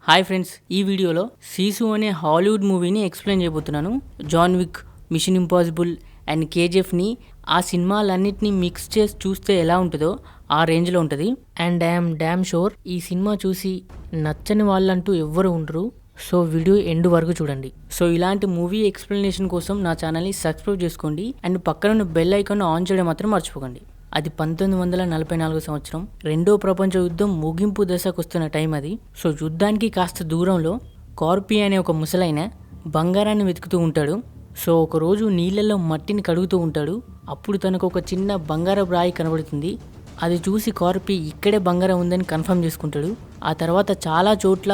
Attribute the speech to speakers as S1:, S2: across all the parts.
S1: Hi friends, ఈ వీడియోలో సీసు అనే హాలీవుడ్ మూవీని ఎక్స్ప్లెయిన్ చేయబోతున్నాను. John Wick, machine impossible and కేజీఎఫ్ని ఆ సినిమాలన్నింటినీ మిక్స్ చేసి చూస్తే ఎలా ఉంటుందో ఆ రేంజ్లో ఉంటుంది. అండ్ ఐఎమ్ డ్యామ్ షూర్ ఈ సినిమా చూసి నచ్చని వాళ్ళంటూ ఎవ్వరు ఉండరు. సో వీడియో ఎండ్ వరకు చూడండి. సో ఇలాంటి మూవీ ఎక్స్ప్లెనేషన్ కోసం నా ఛానల్ని సబ్స్క్రైబ్ చేసుకోండి అండ్ పక్కన బెల్ ఐకాన్ ఆన్ చేయడం మాత్రం మర్చిపోకండి. అది 1944 సంవత్సరం, రెండో ప్రపంచ యుద్ధం ముగింపు దశకు వస్తున్న టైం అది. సో యుద్ధానికి కాస్త దూరంలో కార్పీ అనే ఒక ముసలైన బంగారాన్ని వెతుకుతూ ఉంటాడు. సో ఒకరోజు నీళ్ళల్లో మట్టిని కడుగుతూ ఉంటాడు. అప్పుడు తనకు ఒక చిన్న బంగారపు రాయి కనబడుతుంది. అది చూసి కార్పీ ఇక్కడే బంగారం ఉందని కన్ఫర్మ్ చేసుకుంటాడు. ఆ తర్వాత చాలా చోట్ల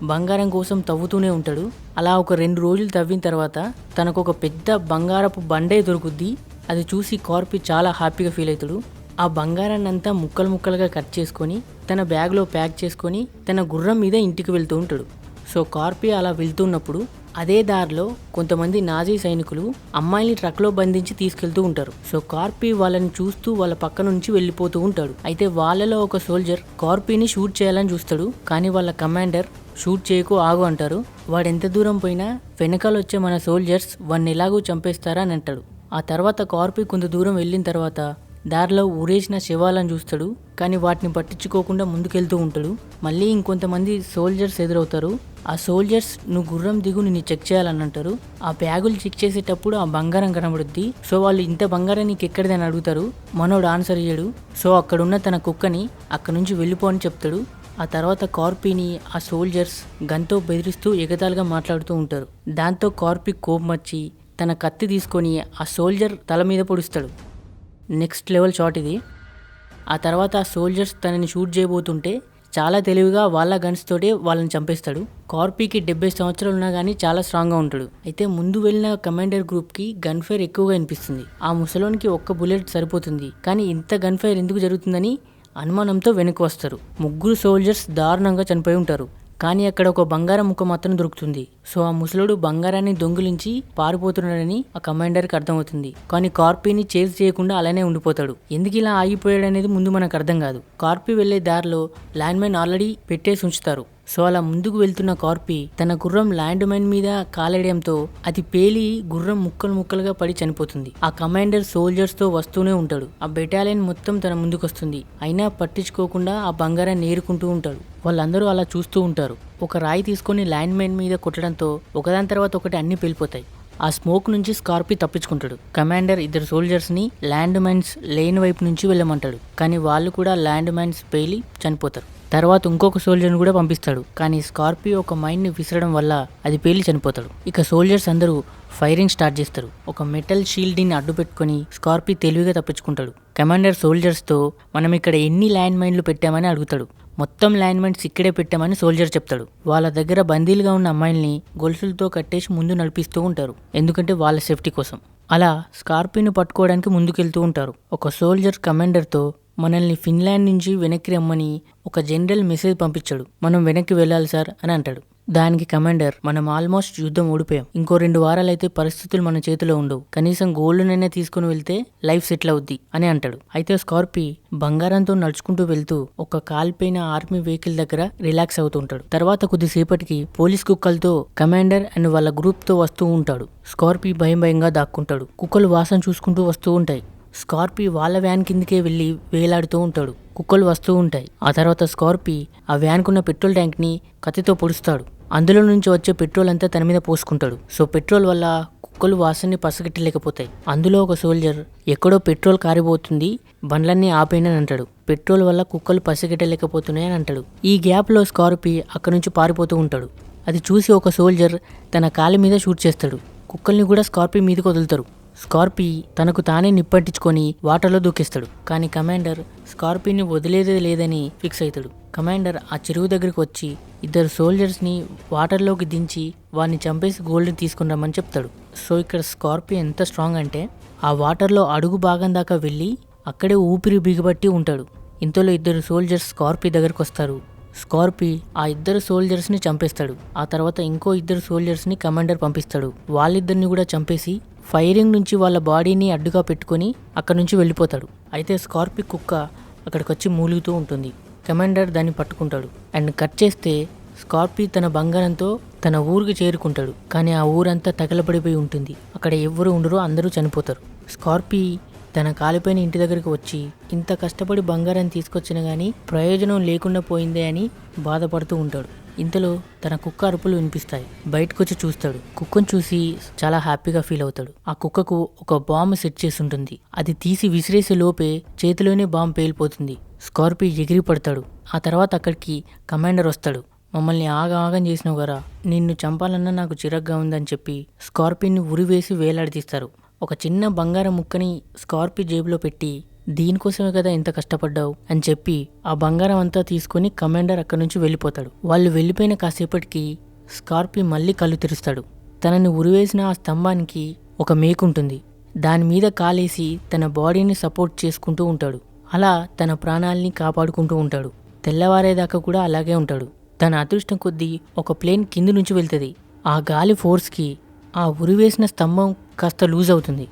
S1: బంగారం కోసం తవ్వుతూనే ఉంటాడు. అలా ఒక 2 రోజులు తవ్విన తర్వాత తనకు ఒక పెద్ద బంగారపు బండే దొరుకుద్ది. అది చూసి కార్పీ చాలా హ్యాపీగా ఫీల్ అవుతాడు. ఆ బంగారాన్ని అంతా ముక్కలు ముక్కలుగా కట్ చేసుకొని తన బ్యాగ్లో ప్యాక్ చేసుకొని తన గుర్రం మీద ఇంటికి వెళ్తూ ఉంటాడు. సో కార్పీ అలా వెళ్తున్నప్పుడు అదే దారిలో కొంతమంది నాజీ సైనికులు అమ్మాయిని ట్రక్లో బంధించి తీసుకెళ్తూ ఉంటారు. సో కార్పీ వాళ్ళని చూస్తూ వాళ్ళ పక్క నుంచి వెళ్ళిపోతూ ఉంటాడు. అయితే వాళ్ళలో ఒక సోల్జర్ కార్పీని షూట్ చేయాలని చూస్తాడు. కానీ వాళ్ళ కమాండర్ షూట్ చేయకు, ఆగు అంటారు. వాడు ఎంత దూరం పోయినా వెనకాల వచ్చే మన సోల్జర్స్ వాడిని ఎలాగూ చంపేస్తారా అని అంటాడు. ఆ తర్వాత కార్పీ కొంత దూరం వెళ్ళిన తర్వాత దారిలో ఊరేసిన శవాలను చూస్తాడు. కానీ వాటిని పట్టించుకోకుండా ముందుకెళ్తూ ఉంటాడు. మళ్ళీ ఇంకొంతమంది సోల్జర్స్ ఎదురవుతారు. ఆ సోల్జర్స్ నువ్వు గుర్రం దిగు, నిన్ను చెక్ చేయాలని అంటారు. ఆ బ్యాగులు చెక్ చేసేటప్పుడు ఆ బంగారం కనబడుద్ది. సో వాళ్ళు ఇంత బంగారం నీకు ఎక్కడిదని అడుగుతారు. మనోడు ఆన్సర్ ఇయ్యడు. సో అక్కడున్న తన కుక్కని అక్కడి నుంచి వెళ్ళిపో అని చెప్తాడు. ఆ తర్వాత కార్పీని ఆ సోల్జర్స్ గన్తో బెదిరిస్తూ ఎగతాళిగా మాట్లాడుతూ ఉంటారు. దాంతో కార్పీ కోపం వచ్చి తన కత్తి తీసుకొని ఆ సోల్జర్ తల మీద పొడుస్తాడు. నెక్స్ట్ లెవెల్ షాట్ ఇది. ఆ తర్వాత ఆ సోల్జర్స్ తనని షూట్ చేయబోతుంటే చాలా తెలివిగా వాళ్ళ గన్స్ తోటే వాళ్ళని చంపేస్తాడు. కార్పీకి 70 సంవత్సరాలు ఉన్నా కానీ చాలా స్ట్రాంగ్గా ఉంటాడు. అయితే ముందు వెళ్ళిన కమాండర్ గ్రూప్కి గన్ ఫైర్ ఎక్కువగా అనిపిస్తుంది. ఆ ముసలోనికి ఒక్క బుల్లెట్ సరిపోతుంది. కానీ ఇంత గన్ ఫైర్ ఎందుకు జరుగుతుందని అనుమానంతో వెనక్కి వస్తారు. 3 సోల్జర్స్ దారుణంగా చనిపోయి ఉంటారు. కానీ అక్కడ ఒక బంగారం ముక్క మాత్రం దొరుకుతుంది. సో ఆ ముసలుడు బంగారాన్ని దొంగిలించి పారిపోతున్నాడని ఆ కమాండర్కి అర్థమవుతుంది. కానీ కార్పీని చేజ్ చేయకుండా అలానే ఉండిపోతాడు. ఎందుకు ఇలా ఆగిపోయాడు అనేది ముందు మనకు అర్థం కాదు. కార్పీ వెళ్లే దారిలో ల్యాండ్ మైన్ ఆల్రెడీ పెట్టేసి ఉంచుతారు. సో అలా ముందుకు వెళ్తున్న కార్పీ తన గుర్రం ల్యాండ్ మైన్ మీద కాలేయడంతో అది పేలి గుర్రం ముక్కలు ముక్కలుగా పడి చనిపోతుంది. ఆ కమాండర్ సోల్జర్స్ తో వస్తూనే ఉంటాడు. ఆ బెటాలియన్ మొత్తం తన ముందుకు వస్తుంది. అయినా పట్టించుకోకుండా ఆ బంగారాన్ని ఏరుకుంటూ ఉంటాడు. వాళ్ళందరూ అలా చూస్తూ ఉంటారు. ఒక రాయి తీసుకొని ల్యాండ్ మైన్ మీద కొట్టడంతో ఒకదాని తర్వాత ఒకటి అన్ని పేలిపోతాయి. ఆ స్మోక్ నుంచి స్కార్పీ తప్పించుకుంటాడు. కమాండర్ 2 సోల్జర్స్ ని ల్యాండ్ మైన్స్ లేని వైపు నుంచి వెళ్ళమంటాడు. కానీ వాళ్ళు కూడా ల్యాండ్ మైన్స్ పేలి చనిపోతారు. తర్వాత ఇంకొక సోల్జర్ని కూడా పంపిస్తాడు. కానీ స్కార్పీ ఒక మైన్ని విసరడం వల్ల అది పేలి చనిపోతాడు. ఇక సోల్జర్స్ అందరూ ఫైరింగ్ స్టార్ట్ చేస్తారు. ఒక మెటల్ షీల్డ్ని అడ్డు పెట్టుకుని స్కార్పీ తెలివిగా తప్పించుకుంటాడు. కమాండర్ సోల్జర్స్తో మనం ఇక్కడ ఎన్ని ల్యాండ్ మైన్లు పెట్టామని అడుగుతాడు. మొత్తం ల్యాండ్ మైన్స్ ఇక్కడే పెట్టామని సోల్జర్ చెప్తాడు. వాళ్ళ దగ్గర బందీలుగా ఉన్న అమ్మాయిల్ని గొలుసులతో కట్టేసి ముందు నడిపిస్తూ ఉంటారు. ఎందుకంటే వాళ్ళ సేఫ్టీ కోసం. అలా స్కార్పీని పట్టుకోవడానికి ముందుకెళ్తూ ఉంటారు. ఒక సోల్జర్ కమాండర్తో మనల్ని ఫిన్లాండ్ నుంచి వెనక్కి రమ్మని ఒక జనరల్ మెసేజ్ పంపించాడు. మనం వెనక్కి వెళ్ళాలి సార్ అని అంటాడు. దానికి కమాండర్, మనం ఆల్మోస్ట్ యుద్ధం ఓడిపోయాం. ఇంకో 2 వారాలైతే పరిస్థితులు మన చేతిలో ఉండవు. కనీసం గోల్డ్నైనా తీసుకుని వెళ్తే లైఫ్ సెటిల్ అవుద్ది అని అంటాడు. అయితే స్కార్పీ బంగారంతో నడుచుకుంటూ వెళ్తూ ఒక కాల్పోయిన ఆర్మీ వెహికల్ దగ్గర రిలాక్స్ అవుతూ ఉంటాడు. తర్వాత కొద్దిసేపటికి పోలీస్ కుక్కలతో కమాండర్ అండ్ వాళ్ళ గ్రూప్ తో వస్తూ ఉంటాడు. స్కార్పీ భయంగా దాక్కుంటాడు. కుక్కలు వాసన చూసుకుంటూ వస్తూ ఉంటాయి. స్కార్పీ వాళ్ళ వ్యాన్ కిందకే వెళ్ళి వేలాడుతూ ఉంటాడు. కుక్కలు వస్తూ ఉంటాయి. ఆ తర్వాత స్కార్పీ ఆ వ్యాన్కున్న పెట్రోల్ ట్యాంక్ని కత్తితో పొడుస్తాడు. అందులో నుంచి వచ్చే పెట్రోల్ అంతా తన మీద పోసుకుంటాడు. సో పెట్రోల్ వల్ల కుక్కలు వాసనని పసిగట్టలేకపోతాయి. అందులో ఒక సోల్జర్ ఎక్కడో పెట్రోల్ కారిపోతుంది, బండ్లన్నీ ఆపేయనని అంటాడు. పెట్రోల్ వల్ల కుక్కలు పసిగట్టలేకపోతున్నాయని అంటాడు. ఈ గ్యాప్లో స్కార్పీ అక్కడి నుంచి పారిపోతూ ఉంటాడు. అది చూసి ఒక సోల్జర్ తన కాలి మీద షూట్ చేస్తాడు. కుక్కల్ని కూడా స్కార్పీ మీదకి వదులుతారు. స్కార్పీ తనకు తానే నిప్పంటించుకొని వాటర్లో దూకేస్తాడు. కానీ కమాండర్ స్కార్పీని వదిలేదే లేదని ఫిక్స్ అవుతాడు. కమాండర్ ఆ చెరువు దగ్గరికి వచ్చి 2 సోల్జర్స్ని వాటర్లోకి దించి వారిని చంపేసి గోల్డ్ని తీసుకుని రమ్మని చెప్తాడు. సో ఇక్కడ స్కార్పీ ఎంత స్ట్రాంగ్ అంటే ఆ వాటర్లో అడుగు భాగం దాకా వెళ్ళి అక్కడే ఊపిరి బిగబట్టి ఉంటాడు. ఇంతలో 2 సోల్జర్స్ స్కార్పీ దగ్గరకు వస్తారు. స్కార్పీ ఆ 2 సోల్జర్స్ని చంపేస్తాడు. ఆ తర్వాత ఇంకో 2 సోల్జర్స్ని కమాండర్ పంపిస్తాడు. వాళ్ళిద్దరిని కూడా చంపేసి ఫైరింగ్ నుంచి వాళ్ళ బాడీని అడ్డుగా పెట్టుకొని అక్కడి నుంచి వెళ్ళిపోతాడు. అయితే స్కార్పీ కుక్క అక్కడికి వచ్చి మూలుగుతూ ఉంటుంది. కమాండర్ దాన్ని పట్టుకుంటాడు. అండ్ కట్ చేస్తే స్కార్పీ తన బంగారంతో తన ఊరికి చేరుకుంటాడు. కానీ ఆ ఊరంతా తగలబడిపోయి ఉంటుంది. అక్కడ ఎవ్వరు ఉండరు, అందరూ చనిపోతారు. స్కార్పీ తన కాలిపోయిన ఇంటి దగ్గరికి వచ్చి ఇంత కష్టపడి బంగారం తీసుకొచ్చినా కానీ ప్రయోజనం లేకుండా పోయిందే అని బాధపడుతూ ఉంటాడు. ఇంతలో తన కుక్క అరుపులు వినిపిస్తాయి. బయటకు వచ్చి చూస్తాడు. కుక్కను చూసి చాలా హ్యాపీగా ఫీల్ అవుతాడు. ఆ కుక్కకు ఒక బాంబు సెట్ చేసి ఉంటుంది. అది తీసి విసిరేసే లోపే చేతిలోనే బాంబు పేలిపోతుంది. స్కార్పీ ఎగిరి పడతాడు. ఆ తర్వాత అక్కడికి కమాండర్ వస్తాడు. మమ్మల్ని ఆగం చేసినావు గారా, నిన్ను చంపాలన్నా నాకు చిరగ్గా ఉందని చెప్పి స్కార్పీని ఉరివేసి వేలాడదీస్తారు. ఒక చిన్న బంగారం ముక్కని స్కార్పీ జేబులో పెట్టి దీనికోసమే కదా ఇంత కష్టపడ్డావు అని చెప్పి ఆ బంగారం అంతా తీసుకుని కమాండర్ అక్కడి నుంచి వెళ్ళిపోతాడు. వాళ్ళు వెళ్ళిపోయిన కాసేపటికి స్కార్పీ మళ్ళీ కళ్ళు తెరుస్తాడు. తనని ఉరివేసిన ఆ స్తంభానికి ఒక మేకుంటుంది. దాని మీద కాలేసి తన బాడీని సపోర్ట్ చేసుకుంటూ ఉంటాడు. అలా తన ప్రాణాలని కాపాడుకుంటూ ఉంటాడు. తెల్లవారేదాకా కూడా అలాగే ఉంటాడు. తన అదృష్టం కొద్దీ ఒక ప్లేన్ కింది నుంచి వెళ్తుంది. ఆ గాలి ఫోర్స్కి ఆ ఉరివేసిన స్తంభం కాస్త లూజ్ అవుతుంది.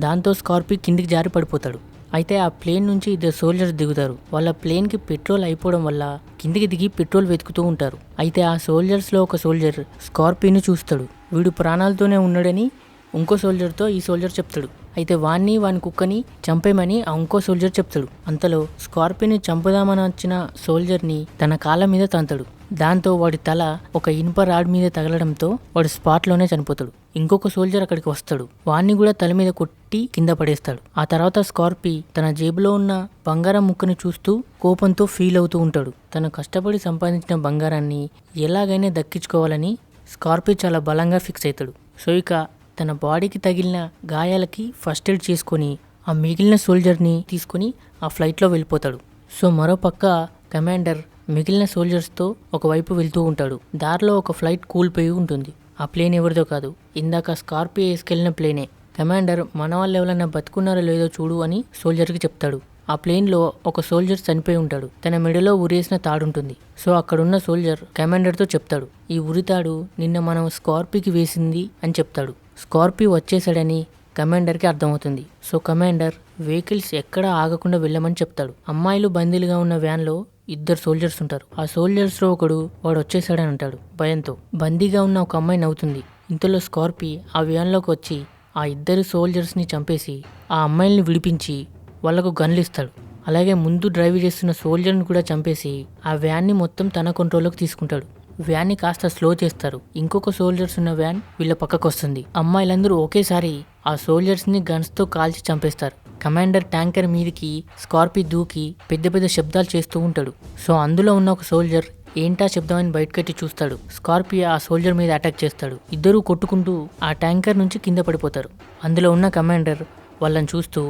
S1: దాంతో స్కార్పీ కిందికి జారి పడిపోతాడు. అయితే ఆ ప్లేన్ నుంచి ఇద్దరు సోల్జర్స్ దిగుతారు. వాళ్ళ ప్లేన్కి పెట్రోల్ అయిపోవడం వల్ల కిందికి దిగి పెట్రోల్ వెతుకుతూ ఉంటారు. అయితే ఆ సోల్జర్స్లో ఒక సోల్జర్ స్కార్పీని చూస్తాడు. వీడు ప్రాణాలతోనే ఉన్నాడని ఇంకో సోల్జర్తో ఈ సోల్జర్ చెప్తాడు. అయితే వాని కుక్కని చంపేమని ఆ ఇంకో సోల్జర్ చెప్తాడు. అంతలో స్కార్పీని చంపుదామని వచ్చిన సోల్జర్ని తన కాళ్ళ మీద తంతాడు. దాంతో వాడి తల ఒక ఇనుప రాడ్ మీద తగలడంతో వాడు స్పాట్లోనే చనిపోతాడు. ఇంకొక సోల్జర్ అక్కడికి వస్తాడు. వాణ్ణి కూడా తల మీద కొట్టి కింద పడేస్తాడు. ఆ తర్వాత స్కార్పీ తన జేబులో ఉన్న బంగారం ముక్కను చూస్తూ కోపంతో ఫీల్ అవుతూ ఉంటాడు. తను కష్టపడి సంపాదించిన బంగారాన్ని ఎలాగైనా దక్కించుకోవాలని స్కార్పీ చాలా బలంగా ఫిక్స్ అవుతాడు. సో ఇక తన బాడీకి తగిలిన గాయాలకి ఫస్ట్ ఎయిడ్ చేసుకొని ఆ మిగిలిన సోల్జర్ని తీసుకొని ఆ ఫ్లైట్లో వెళ్ళిపోతాడు. సో మరోపక్క కమాండర్ మిగిలిన సోల్జర్స్తో ఒకవైపు వెళ్తూ ఉంటాడు. దారిలో ఒక ఫ్లైట్ కూలిపోయి ఉంటుంది. ఆ ప్లేన్ ఎవరిదో కాదు, ఇందాక స్కార్పీ వేసుకెళ్లిన ప్లేనే. కమాండర్ మన వాళ్ళు ఎవరైనా బతుకున్నారో లేదో చూడు అని సోల్జర్కి చెప్తాడు. ఆ ప్లేన్లో ఒక సోల్జర్ చనిపోయి ఉంటాడు. తన మెడలో ఉరేసిన తాడుంటుంది. సో అక్కడున్న సోల్జర్ కమాండర్తో చెప్తాడు, ఈ ఉరితాడు నిన్న మనం స్కార్పీకి వేసింది అని చెప్తాడు. స్కార్పీ వచ్చేసాడని కమాండర్కి అర్థమవుతుంది. సో కమాండర్ వెహికల్స్ ఎక్కడా ఆగకుండా వెళ్ళమని చెప్తాడు. అమ్మాయిలు బందీలుగా ఉన్న వ్యాన్లో ఇద్దరు సోల్జర్స్ ఉంటారు. ఆ సోల్జర్స్లో ఒకడు వాడు వచ్చేసాడని అంటాడు. భయంతో బందీగా ఉన్న ఒక అమ్మాయి నవ్వుతుంది. ఇంతలో స్కార్పీ ఆ వ్యాన్లోకి వచ్చి ఆ ఇద్దరు సోల్జర్స్ని చంపేసి ఆ అమ్మాయిల్ని విడిపించి వాళ్లకు గన్లు ఇస్తాడు. అలాగే ముందు డ్రైవ్ చేస్తున్న సోల్జర్ని కూడా చంపేసి ఆ వ్యాన్ని మొత్తం తన కంట్రోల్లోకి తీసుకుంటాడు. వ్యాన్ని కాస్త స్లో చేస్తారు. ఇంకొక సోల్జర్స్ ఉన్న వ్యాన్ వీళ్ళ పక్కకు వస్తుంది. అమ్మాయిలందరూ ఒకేసారి ఆ సోల్జర్స్ని గన్స్తో కాల్చి చంపేస్తారు. కమాండర్ ట్యాంకర్ మీదకి స్కార్పీ దూకి పెద్ద పెద్ద శబ్దాలు చేస్తూ ఉంటాడు. సో అందులో ఉన్న ఒక సోల్జర్ ఏంటా శబ్దం అని బయటకెట్టి చూస్తాడు. స్కార్పీ ఆ సోల్జర్ మీద అటాక్ చేస్తాడు. ఇద్దరూ కొట్టుకుంటూ ఆ ట్యాంకర్ నుంచి కింద పడిపోతారు. అందులో ఉన్న కమాండర్ వాళ్ళని చూస్తూ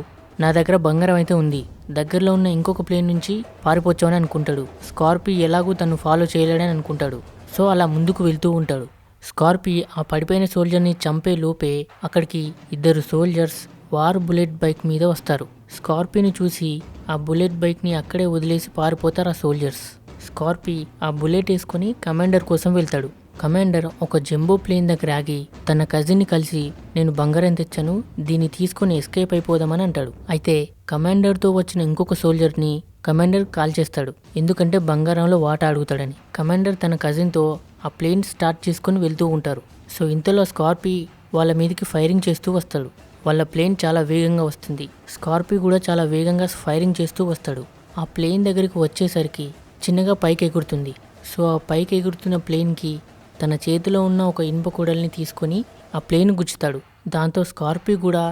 S1: నా దగ్గర బంగారం అయితే ఉంది, దగ్గరలో ఉన్న ఇంకొక ప్లేన్ నుంచి పారిపోవచ్చని అనుకుంటాడు. స్కార్పీ ఎలాగూ తను ఫాలో చేయలేడని అనుకుంటాడు. సో అలా ముందుకు వెళ్తూ ఉంటాడు. స్కార్పీ ఆ పడిపోయిన సోల్జర్ని చంపే లోపే అక్కడికి ఇద్దరు సోల్జర్స్ వార్ బుల్లెట్ బైక్ మీద వస్తారు. స్కార్పీని చూసి ఆ బుల్లెట్ బైక్ని అక్కడే వదిలేసి పారిపోతారు ఆ సోల్జర్స్. స్కార్పీ ఆ బుల్లెట్ వేసుకొని కమాండర్ కోసం వెళ్తాడు. కమాండర్ ఒక జంబో ప్లేన్ దగ్గర ఆగి తన కజిన్ని కలిసి నేను బంగారం తెచ్చాను, దీన్ని తీసుకొని ఎస్కేప్ అయిపోదామని అంటాడు. అయితే కమాండర్తో వచ్చిన ఇంకొక సోల్జర్ని కమాండర్ కాల్ చేస్తాడు, ఎందుకంటే బంగారంలో వాట అడుగుతాడని. కమాండర్ తన కజిన్తో ఆ ప్లేన్ స్టార్ట్ చేసుకొని వెళ్తూ ఉంటారు. సో ఇంతలో స్కార్పీ వాళ్ళ మీదకి ఫైరింగ్ చేస్తూ వస్తాడు. వాళ్ళ ప్లేన్ చాలా వేగంగా వస్తుంది. స్కార్పీ కూడా చాలా వేగంగా ఫైరింగ్ చేస్తూ వస్తాడు. ఆ ప్లేన్ దగ్గరికి వచ్చేసరికి చిన్నగా పైకి ఎగురుతుంది. సో ఆ పైకి ఎగురుతున్న ప్లేన్కి తన చేతిలో ఉన్న ఒక ఇనుప కూడల్ని తీసుకొని ఆ ప్లేన్ గుచ్చుతాడు. దాంతో స్కార్పీ కూడా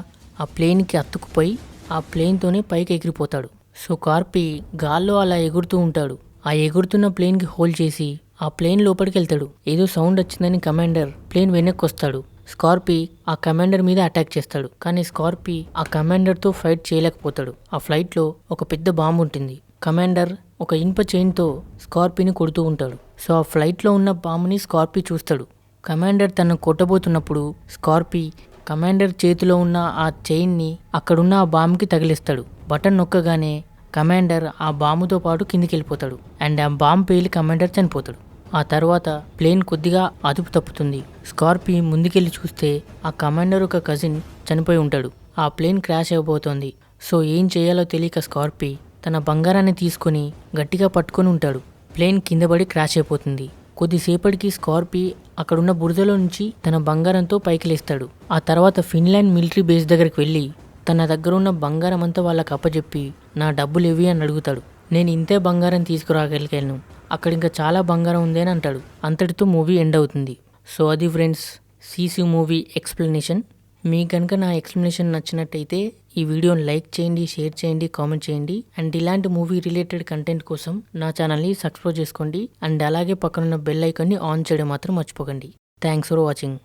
S1: ఆ ప్లేన్కి అతుక్కుపోయి ఆ ప్లేన్తోనే పైకి ఎగిరిపోతాడు. సో స్కార్పీ గాల్లో అలా ఎగురుతూ ఉంటాడు. ఆ ఎగురుతున్న ప్లేన్కి హోల్డ్ చేసి ఆ ప్లేన్ లోపలికి వెళ్తాడు. ఏదో సౌండ్ వచ్చిందని కమాండర్ ప్లేన్ వెనక్కి వస్తాడు. స్కార్పీ ఆ కమాండర్ మీద అటాక్ చేస్తాడు. కానీ స్కార్పీ ఆ కమాండర్తో ఫైట్ చేయలేకపోతాడు. ఆ ఫ్లైట్లో ఒక పెద్ద బాంబు ఉంటుంది. కమాండర్ ఒక ఇనుప చైన్తో స్కార్పీని కొడుతూ ఉంటాడు. సో ఆ ఫ్లైట్లో ఉన్న బాంబుని స్కార్పీ చూస్తాడు. కమాండర్ తనను కొట్టబోతున్నప్పుడు స్కార్పీ కమాండర్ చేతిలో ఉన్న ఆ చైన్ని అక్కడున్న ఆ బాంబుకి తగిలిస్తాడు. బటన్ నొక్కగానే కమాండర్ ఆ బాంబుతో పాటు కిందికి వెళ్ళిపోతాడు. అండ్ ఆ బాంబు పేలి కమాండర్ చనిపోతాడు. ఆ తర్వాత ప్లేన్ కొద్దిగా అదుపు తప్పుతుంది. స్కార్పీ ముందుకెళ్ళి చూస్తే ఆ కమాండర్ ఒక కజిన్ చనిపోయి ఉంటాడు. ఆ ప్లేన్ క్రాష్ అయిపోతుంది. సో ఏం చేయాలో తెలియక స్కార్పీ తన బంగారాన్ని తీసుకొని గట్టిగా పట్టుకొని ఉంటాడు. ప్లేన్ కింద పడి క్రాష్ అయిపోతుంది. కొద్దిసేపటికి స్కార్పీ అక్కడున్న బురదలో నుంచి తన బంగారంతో పైకి లేస్తాడు. ఆ తర్వాత ఫిన్లాండ్ మిలిటరీ బేస్ దగ్గరికి వెళ్ళి తన దగ్గర ఉన్న బంగారం అంతా వాళ్ళకి అప్పచెప్పి నా డబ్బులు ఇవి అని అడుగుతాడు. నేను ఇంతే బంగారం తీసుకురాగలిగాను, అక్కడ ఇంకా చాలా బంగారం ఉంది అని అంటాడు. అంతటితో మూవీ ఎండ్ అవుతుంది. సో అది ఫ్రెండ్స్ సీసూ మూవీ ఎక్స్ప్లెనేషన్. మీకు కనుక నా ఎక్స్ప్లెనేషన్ నచ్చినట్టయితే ఈ వీడియోని లైక్ చేయండి, షేర్ చేయండి, కామెంట్ చేయండి. అండ్ ఇలాంటి మూవీ రిలేటెడ్ కంటెంట్ కోసం నా ఛానల్ని సబ్స్క్రైబ్ చేసుకోండి. అండ్ అలాగే పక్కనున్న బెల్ ఐకాన్ని ఆన్ చేయడం మాత్రం మర్చిపోకండి. Thanks for watching.